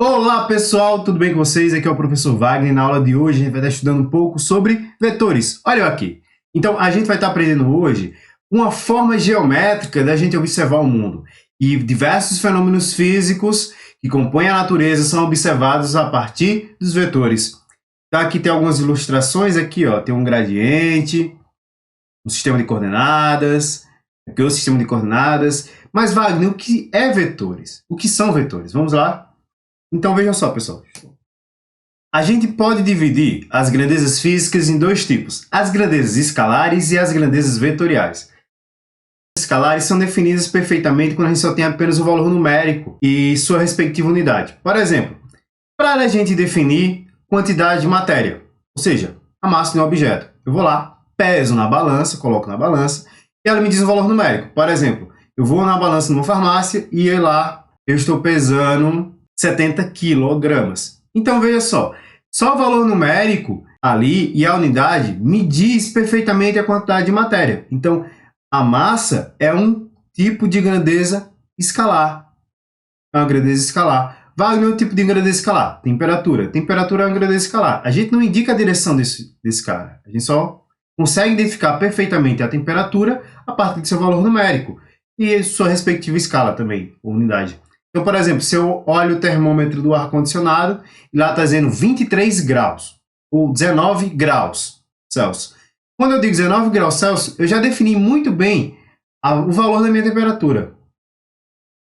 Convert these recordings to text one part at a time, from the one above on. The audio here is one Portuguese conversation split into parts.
Olá pessoal, tudo bem com vocês? Aqui é o professor Wagner. Na aula de hoje a gente vai estar estudando um pouco sobre vetores. Olha eu aqui. Então a gente vai estar aprendendo hoje uma forma geométrica da gente observar o mundo. E diversos fenômenos físicos que compõem a natureza são observados a partir dos vetores. Então aqui tem algumas ilustrações, aqui ó, tem um gradiente, um sistema de coordenadas, aqui outro sistema de coordenadas. Mas Wagner, o que é vetores? O que são vetores? Vamos lá? Então vejam só, pessoal. A gente pode dividir as grandezas físicas em dois tipos, as grandezas escalares e as grandezas vetoriais. As escalares são definidas perfeitamente quando a gente só tem apenas o valor numérico e sua respectiva unidade. Por exemplo, para a gente definir quantidade de matéria, ou seja, a massa de um objeto, eu vou lá, peso na balança, coloco na balança e ela me diz um valor numérico. Por exemplo, eu vou na balança numa farmácia e lá eu estou pesando 70 quilogramas. Então veja só o valor numérico ali e a unidade me diz perfeitamente a quantidade de matéria. Então a massa é um tipo de grandeza escalar. É uma grandeza escalar. Wagner é um tipo de grandeza escalar. Temperatura. Temperatura é uma grandeza escalar. A gente não indica a direção desse cara. A gente só consegue identificar perfeitamente a temperatura a partir do seu valor numérico e sua respectiva escala também, ou unidade. Então, por exemplo, se eu olho o termômetro do ar-condicionado e lá está dizendo 23 graus ou 19 graus Celsius. Quando eu digo 19 graus Celsius, eu já defini muito bem o valor da minha temperatura.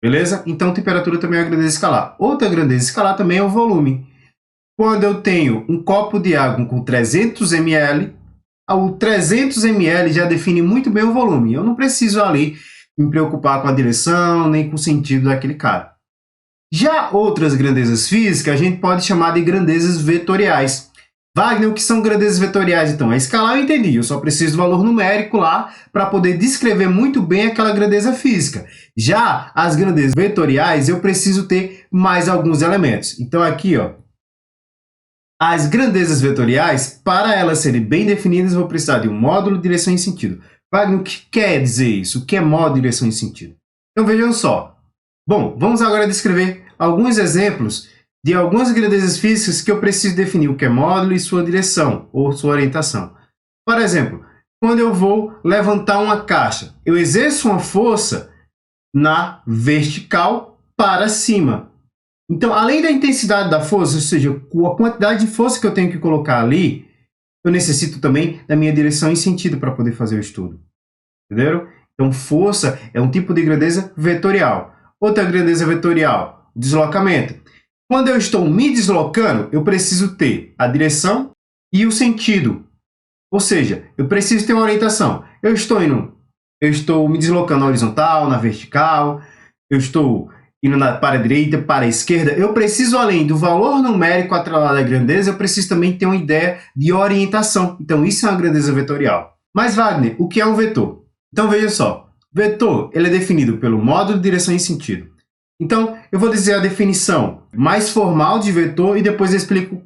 Beleza? Então, temperatura também é uma grandeza escalar. Outra grandeza escalar também é o volume. Quando eu tenho um copo de água com 300 ml, o 300 ml já define muito bem o volume. Eu não preciso ali me preocupar com a direção, nem com o sentido daquele cara. Já outras grandezas físicas, a gente pode chamar de grandezas vetoriais. Wagner, o que são grandezas vetoriais, então? A escalar eu entendi, eu só preciso do valor numérico lá para poder descrever muito bem aquela grandeza física. Já as grandezas vetoriais, eu preciso ter mais alguns elementos. Então aqui, ó, as grandezas vetoriais, para elas serem bem definidas, eu vou precisar de um módulo, direção e sentido. Wagner, o que quer dizer isso? O que é módulo, direção e sentido? Então vejam só. Bom, vamos agora descrever alguns exemplos de algumas grandezas físicas que eu preciso definir o que é módulo e sua direção, ou sua orientação. Por exemplo, quando eu vou levantar uma caixa, eu exerço uma força na vertical para cima. Então, além da intensidade da força, ou seja, a quantidade de força que eu tenho que colocar ali, eu necessito também da minha direção e sentido para poder fazer o estudo. Entenderam? Então, força é um tipo de grandeza vetorial. Outra grandeza vetorial, deslocamento. Quando eu estou me deslocando, eu preciso ter a direção e o sentido. Ou seja, eu preciso ter uma orientação. Eu estou me deslocando na horizontal, na vertical, eu estou indo para a direita, para a esquerda. Eu preciso, além do valor numérico atrelado à grandeza, eu preciso também ter uma ideia de orientação. Então, isso é uma grandeza vetorial. Mas, Wagner, o que é um vetor? Então, veja só. Vetor, ele é definido pelo módulo, direção e sentido. Então, eu vou dizer a definição mais formal de vetor e depois eu explico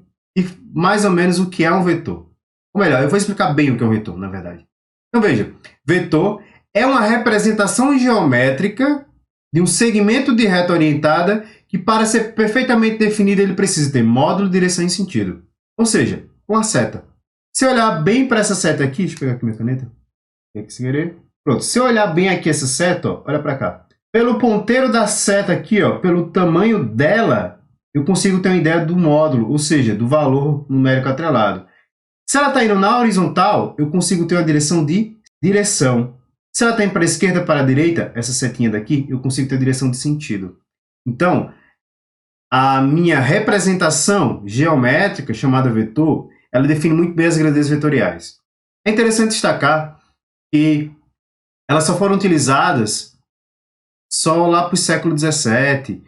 mais ou menos o que é um vetor. Ou melhor, eu vou explicar bem o que é um vetor, na verdade. Então, veja. Vetor é uma representação geométrica de um segmento de reta orientada que, para ser perfeitamente definido, ele precisa ter módulo, direção e sentido. Ou seja, uma seta. Se eu olhar bem para essa seta aqui, deixa eu pegar aqui minha caneta. Pronto, se eu olhar bem aqui essa seta, ó, olha para cá. Pelo ponteiro da seta aqui, ó, pelo tamanho dela, eu consigo ter uma ideia do módulo, ou seja, do valor numérico atrelado. Se ela está indo na horizontal, eu consigo ter uma direção de direção. Se ela está indo para a esquerda, para a direita, essa setinha daqui, eu consigo ter direção de sentido. Então, a minha representação geométrica, chamada vetor, ela define muito bem as grandezas vetoriais. É interessante destacar que elas só foram utilizadas só lá para o século XVII.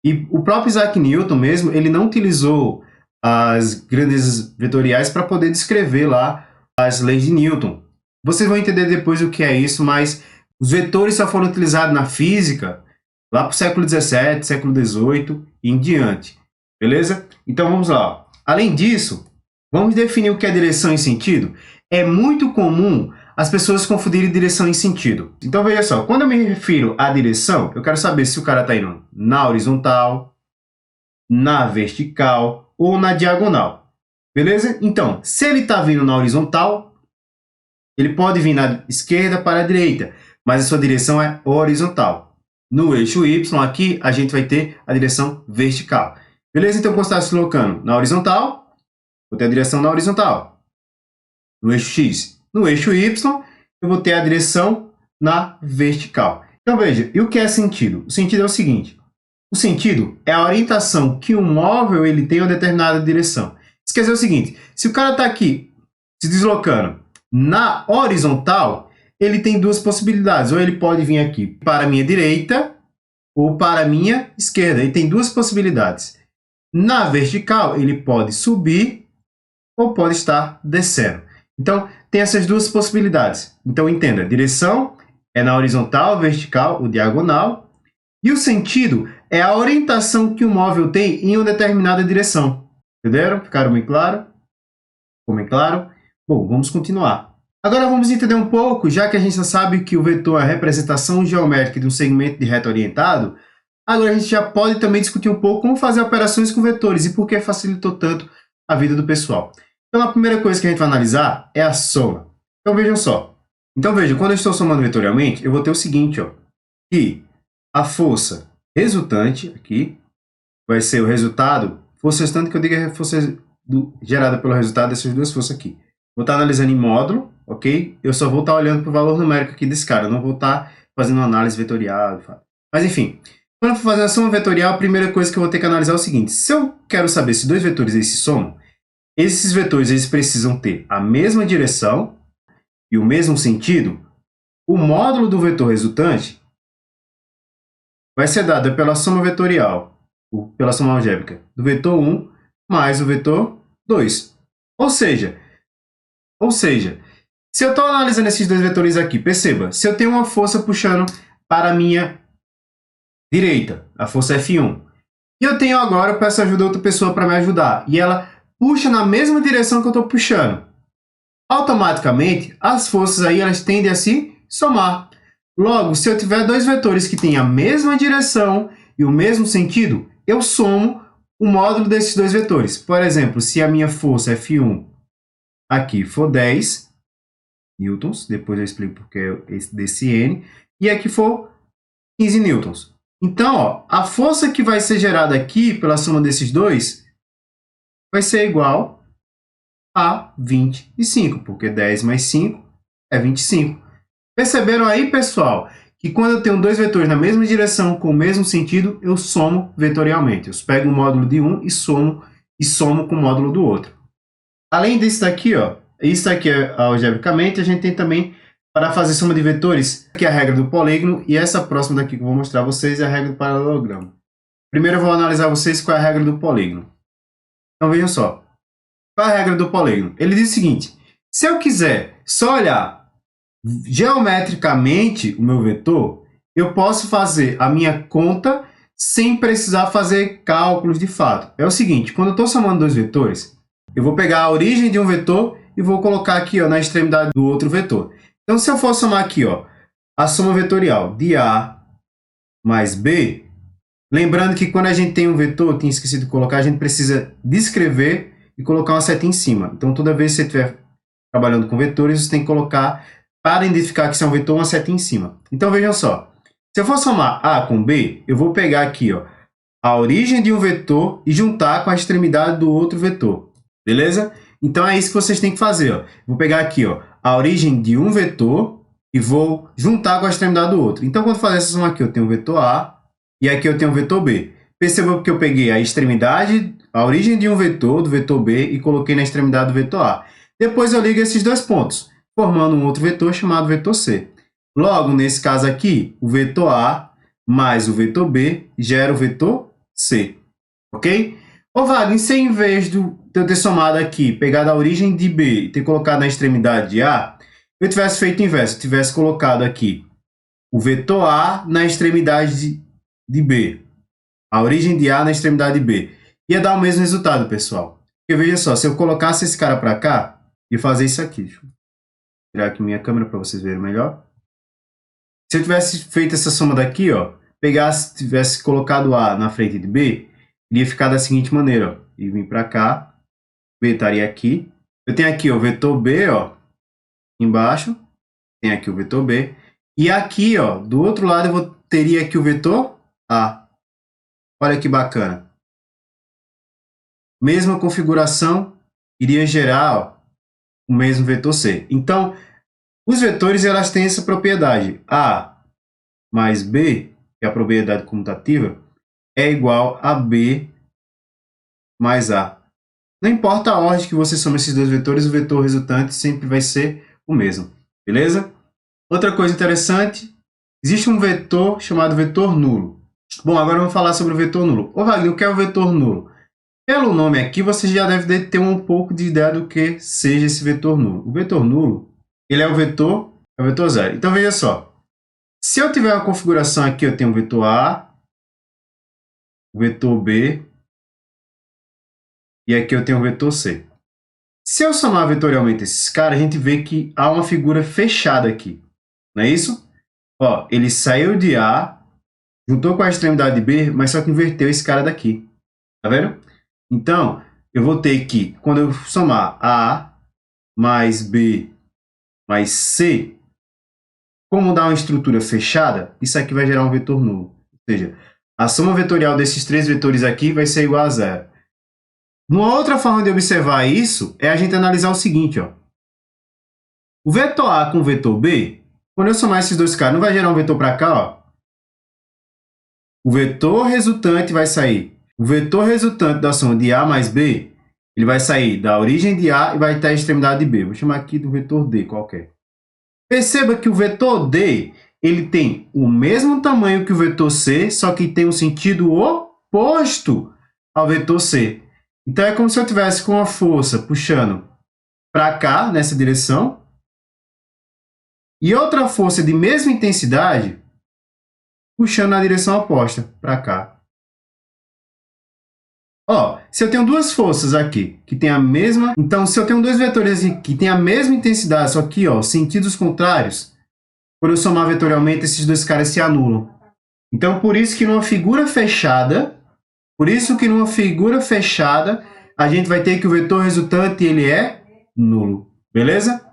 E o próprio Isaac Newton mesmo, ele não utilizou as grandezas vetoriais para poder descrever lá as leis de Newton. Vocês vão entender depois o que é isso, mas os vetores só foram utilizados na física lá para o século XVII, século XVIII e em diante. Beleza? Então vamos lá. Além disso, vamos definir o que é direção e sentido. É muito comum as pessoas confundirem direção e sentido. Então veja só, quando eu me refiro à direção, eu quero saber se o cara está indo na horizontal, na vertical ou na diagonal. Beleza? Então, se ele está vindo na horizontal, ele pode vir na esquerda para a direita, mas a sua direção é horizontal. No eixo Y aqui, a gente vai ter a direção vertical. Beleza? Então, quando está se colocando na horizontal, vou ter a direção na horizontal. No eixo X. No eixo Y, eu vou ter a direção na vertical. Então, veja, e o que é sentido? O sentido é o seguinte. O sentido é a orientação que um móvel ele tem em uma determinada direção. Isso quer dizer o seguinte, se o cara está aqui se deslocando na horizontal, ele tem duas possibilidades. Ou ele pode vir aqui para a minha direita ou para a minha esquerda. Ele tem duas possibilidades. Na vertical, ele pode subir ou pode estar descendo. Então, tem essas duas possibilidades. Então, entenda, direção é na horizontal, vertical ou diagonal. E o sentido é a orientação que o móvel tem em uma determinada direção. Entenderam? Ficaram bem claro? Ficou bem claro? Bom, vamos continuar. Agora vamos entender um pouco, já que a gente já sabe que o vetor é a representação geométrica de um segmento de reta orientado, agora a gente já pode também discutir um pouco como fazer operações com vetores e por que facilitou tanto a vida do pessoal. Então, a primeira coisa que a gente vai analisar é a soma. Então, vejam só. Então, vejam, quando eu estou somando vetorialmente, eu vou ter o seguinte, ó, que a força resultante aqui vai ser o resultado, força resultante que eu digo é a força gerada pelo resultado dessas duas forças aqui. Vou estar analisando em módulo, ok? Eu só vou estar olhando para o valor numérico aqui desse cara, eu não vou estar fazendo uma análise vetorial. Mas enfim, quando eu for fazer a soma vetorial, a primeira coisa que eu vou ter que analisar é o seguinte, se eu quero saber se dois vetores eles se somam, esses vetores eles precisam ter a mesma direção e o mesmo sentido, o módulo do vetor resultante vai ser dado pela soma vetorial, ou pela soma algébrica, do vetor 1 mais o vetor 2. Ou seja, se eu estou analisando esses dois vetores aqui, perceba, se eu tenho uma força puxando para a minha direita, a força F1, e eu tenho agora, eu peço ajuda a outra pessoa para me ajudar, e ela puxa na mesma direção que eu estou puxando, automaticamente, as forças aí elas tendem a se somar. Logo, se eu tiver dois vetores que têm a mesma direção e o mesmo sentido, eu somo o módulo desses dois vetores. Por exemplo, se a minha força F1 aqui for 10 newtons, depois eu explico porque é desse N, e aqui for 15 newtons. Então, ó, a força que vai ser gerada aqui pela soma desses dois vai ser igual a 25, porque 10 mais 5 é 25. Perceberam aí, pessoal, que quando eu tenho dois vetores na mesma direção com o mesmo sentido, eu somo vetorialmente. Eu pego o módulo de um e somo com o módulo do outro. Além disso daqui, ó, isso daqui é algebricamente, a gente tem também para fazer soma de vetores, aqui é a regra do polígono, e essa próxima daqui que eu vou mostrar a vocês é a regra do paralelogramo. Primeiro eu vou analisar vocês qual é a regra do polígono. Então vejam só. Qual é a regra do polígono? Ele diz o seguinte, se eu quiser só olhar geometricamente o meu vetor, eu posso fazer a minha conta sem precisar fazer cálculos de fato. É o seguinte, quando eu estou somando dois vetores, eu vou pegar a origem de um vetor e vou colocar aqui ó, na extremidade do outro vetor. Então, se eu for somar aqui ó, a soma vetorial de A mais B, lembrando que quando a gente tem um vetor, eu tinha esquecido de colocar, a gente precisa descrever e colocar uma seta em cima. Então, toda vez que você estiver trabalhando com vetores, você tem que colocar, para identificar que isso é um vetor, uma seta em cima. Então, vejam só. Se eu for somar A com B, eu vou pegar aqui ó, a origem de um vetor e juntar com a extremidade do outro vetor. Beleza? Então, é isso que vocês têm que fazer. Ó. Vou pegar aqui ó, a origem de um vetor e vou juntar com a extremidade do outro. Então, quando eu fazer essa soma aqui, eu tenho o vetor A e aqui eu tenho o vetor B. Percebam que eu peguei a extremidade, a origem de um vetor, do vetor B, e coloquei na extremidade do vetor A. Depois eu ligo esses dois pontos, formando um outro vetor chamado vetor C. Logo, nesse caso aqui, o vetor A mais o vetor B gera o vetor C. Ok? Ô Wagner, se em vez de eu ter somado aqui, pegado a origem de B e ter colocado na extremidade de A, eu tivesse feito o inverso, eu tivesse colocado aqui o vetor A na extremidade de B, a origem de A na extremidade de B, ia dar o mesmo resultado, pessoal. Porque veja só, se eu colocasse esse cara para cá e fazer isso aqui, deixa eu tirar aqui minha câmera para vocês verem melhor. Se eu tivesse feito essa soma daqui, ó, tivesse colocado A na frente de B, iria ficar da seguinte maneira, ó. E vir para cá, B estaria aqui. Eu tenho aqui ó, o vetor B, ó, embaixo. Tem aqui o vetor B. E aqui, ó, do outro lado, eu teria aqui o vetor A. Olha que bacana. Mesma configuração, iria gerar ó, o mesmo vetor C. Então, os vetores elas têm essa propriedade. A mais B, que é a propriedade comutativa, é igual a B mais A. Não importa a ordem que você soma esses dois vetores, o vetor resultante sempre vai ser o mesmo. Beleza? Outra coisa interessante, existe um vetor chamado vetor nulo. Bom, agora vamos falar sobre o vetor nulo. Ô Wagner, o que é o vetor nulo? Pelo nome aqui, você já deve ter um pouco de ideia do que seja esse vetor nulo. O vetor nulo, ele é o vetor zero. Então, veja só. Se eu tiver uma configuração aqui, eu tenho o vetor A, o vetor B, e aqui eu tenho o vetor C. Se eu somar vetorialmente esses caras, a gente vê que há uma figura fechada aqui. Não é isso? Ó, ele saiu de A, juntou com a extremidade de B, mas só que inverteu esse cara daqui. Tá vendo? Então, eu vou ter que, quando eu somar A mais B mais C, como dá uma estrutura fechada, isso aqui vai gerar um vetor nulo. Ou seja, a soma vetorial desses três vetores aqui vai ser igual a zero. Uma outra forma de observar isso é a gente analisar o seguinte, ó. O vetor A com o vetor B, quando eu somar esses dois caras, não vai gerar um vetor para cá, ó. O vetor resultante vai sair. O vetor resultante da soma de A mais B, ele vai sair da origem de A e vai estar à extremidade de B. Vou chamar aqui do vetor D qualquer. Perceba que o vetor D, ele tem o mesmo tamanho que o vetor C, só que tem um sentido oposto ao vetor C. Então, é como se eu tivesse com a força puxando para cá, nessa direção, e outra força de mesma intensidade puxando na direção oposta, para cá. Ó, se eu tenho duas forças aqui, que tem a mesma... Então, se eu tenho dois vetores aqui, que tem a mesma intensidade, só que, ó, sentidos contrários, quando eu somar vetorialmente, esses dois caras se anulam. Então, por isso que numa figura fechada, a gente vai ter que o vetor resultante, ele é nulo. Beleza?